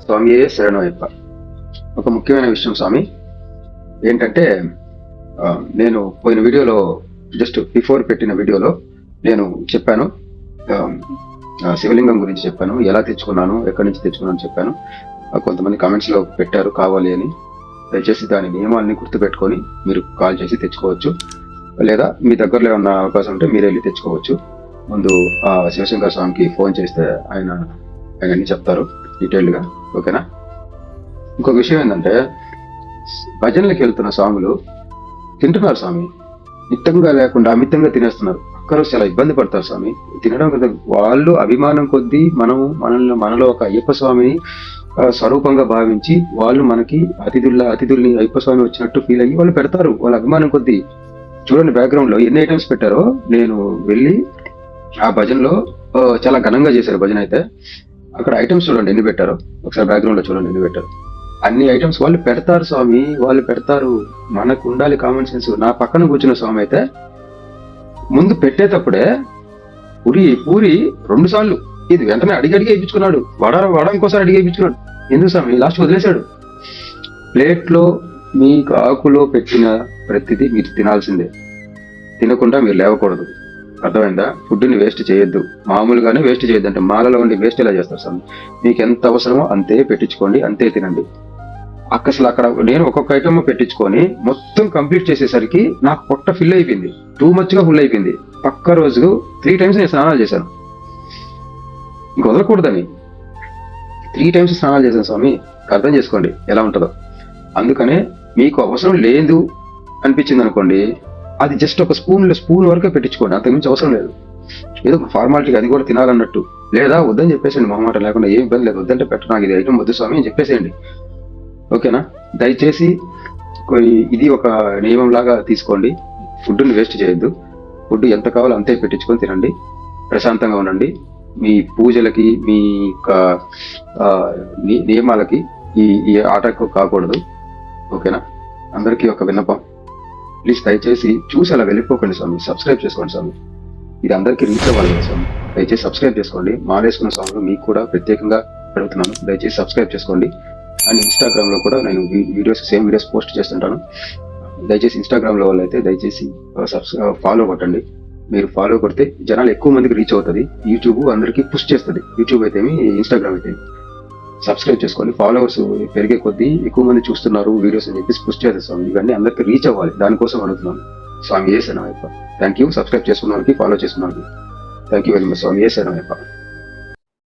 స్వామియే శరణమయ్యప్ప. ఒక ముఖ్యమైన విషయం స్వామి ఏంటంటే, నేను పోయిన వీడియోలో జస్ట్ బిఫోర్ పెట్టిన వీడియోలో నేను చెప్పాను, శివలింగం గురించి చెప్పాను, ఎలా తెచ్చుకున్నాను, ఎక్కడి నుంచి తెచ్చుకున్నాను చెప్పాను. కొంతమంది కామెంట్స్ లో పెట్టారు కావాలి అని. దయచేసి దాని నియమాలని గుర్తుపెట్టుకొని మీరు కాల్ చేసి తెచ్చుకోవచ్చు, లేదా మీ దగ్గరలో ఉన్న అవకాశం ఉంటే మీరు వెళ్ళి తెచ్చుకోవచ్చు. ముందు ఆ శివశంకర స్వామికి ఫోన్ చేస్తే ఆయన అన్ని చెప్తారు డీటెయిల్డ్ గా. ఓకేనా? ఇంకొక విషయం ఏంటంటే, భజనలకు వెళ్తున్న స్వాములు తింటున్నారు స్వామి, మితంగా లేకుండా అమితంగా తినేస్తున్నారు. ఒక్కరోజు చాలా ఇబ్బంది పడతారు స్వామి తినడం కదా. వాళ్ళు అభిమానం కొద్దీ మనలో ఒక అయ్యప్ప స్వామిని స్వరూపంగా భావించి వాళ్ళు మనకి అతిథుల్ని అయ్యప్ప స్వామి వచ్చినట్టు ఫీల్ అయ్యి వాళ్ళు పెడతారు వాళ్ళ అభిమానం కొద్దీ. చూడండి బ్యాక్గ్రౌండ్ లో ఎన్ని ఐటమ్స్ పెట్టారో. నేను వెళ్ళి ఆ భజనలో చాలా ఘనంగా చేశారు భజన అయితే. అక్కడ ఐటమ్స్ చూడండి ఎన్ని పెట్టారో, ఒకసారి బ్యాక్గ్రౌండ్ లో చూడండి ఎన్ని పెట్టారు. అన్ని ఐటమ్స్ వాళ్ళు పెడతారు స్వామి, వాళ్ళు పెడతారు. మనకు ఉండాలి కామన్ సెన్స్. నా పక్కన కూర్చున్న స్వామి అయితే ముందు పెట్టేటప్పుడే పూరి 2 సార్లు ఇది వెంటనే అడిగి వేయించుకున్నాడు. వడ ఇంకోసారి అడిగి వేయించుకున్నాడు. ఎందుకు స్వామి? లాస్ట్ వదిలేశాడు. ప్లేట్ లో మీకు ఆకులో పెట్టిన ప్రతిదీ మీరు తినాల్సిందే, తినకుండా మీరు లేవకూడదు. అర్థమైందా? ఫుడ్ ని వేస్ట్ చేయొద్దు, మామూలుగానే వేస్ట్ చేయొద్దు. అంటే మాలలో ఉండి వేస్ట్ ఎలా చేస్తారు స్వామి? మీకు ఎంత అవసరమో అంతే పెట్టించుకోండి, అంతే తినండి. అసలు అక్కడ నేను ఒక్కొక్క ఐటమ్ పెట్టించుకొని మొత్తం కంప్లీట్ చేసేసరికి నాకు పొట్ట ఫిల్ అయిపోయింది, టూ మచ్ గా ఫుల్ అయిపోయింది. పక్క రోజు 3 times నేను స్నానాలు చేశాను, ఇంక వదలకూడదని 3 times స్నానాలు చేశాను స్వామి. అర్థం చేసుకోండి ఎలా ఉంటుందో. అందుకనే మీకు అవసరం లేదు అనిపించింది అనుకోండి, అది జస్ట్ ఒక స్పూన్ వరకే పెట్టించుకోండి, అంతకుమించి అవసరం లేదు. ఏదో ఒక ఫార్మాలిటీగా అది కూడా తినాలన్నట్టు. లేదా వద్దని చెప్పేసేయండి, మొహమాట లేకుండా, ఏం ఇబ్బంది లేదు. వద్దంటే పెట్ట నాకు ఇది ఐటమ్ వద్దు స్వామి అని చెప్పేసేయండి. ఓకేనా? దయచేసి ఇది ఒక నియమం లాగా తీసుకోండి. ఫుడ్ని వేస్ట్ చేయొద్దు. ఫుడ్ ఎంత కావాలో అంతే పెట్టించుకొని తినండి, ప్రశాంతంగా ఉండండి. మీ పూజలకి మీ నియమాలకి ఈ ఆటకు కాకూడదు. ఓకేనా? అందరికీ ఒక విన్నపం, ప్లీజ్ దయచేసి చూసి అలా వెళ్ళిపోకండి స్వామి. సబ్స్క్రైబ్ చేసుకోండి స్వామి, ఇది అందరికీ రీచ్ అవ్వాలి కదా స్వామి. దయచేసి సబ్స్క్రైబ్ చేసుకోండి. మాలేసుకున్న స్వాములు మీకు కూడా ప్రత్యేకంగా అడుగుతున్నాను, దయచేసి సబ్స్క్రైబ్ చేసుకోండి. అండ్ ఇన్స్టాగ్రామ్ లో కూడా నేను సేమ్ వీడియోస్ పోస్ట్ చేస్తుంటాను. దయచేసి ఇన్స్టాగ్రామ్ లో వాళ్ళైతే దయచేసి ఫాలో కొట్టండి. మీరు ఫాలో కొడితే జనాలు ఎక్కువ మందికి రీచ్ అవుతుంది. యూట్యూబ్ అందరికీ పుష్ చేస్తుంది. యూట్యూబ్ అయితే ఇన్స్టాగ్రామ్ అయితే సబ్స్క్రైబ్ చేసుకోండి. ఫాలోవర్స్ పెరిగే కొద్దీ ఎక్కువ మంది చూస్తున్నారు వీడియోస్ అని చెప్పేసి పుష్ చేస్తారు స్వామి. ఇవన్నీ అందరికీ రీచ్ అవ్వాలి, దానికోసం అడుగుతున్నాను. స్వామి ఏ శరణమయ్యప్ప. Thank you. సబ్స్క్రైబ్ చేసుకున్న వాళ్ళకి, ఫాలో చేసుకున్న వాళ్ళకి థ్యాంక్ యూ వెరీ మచ్. స్వామి ఏ శరణమయ్యప్ప.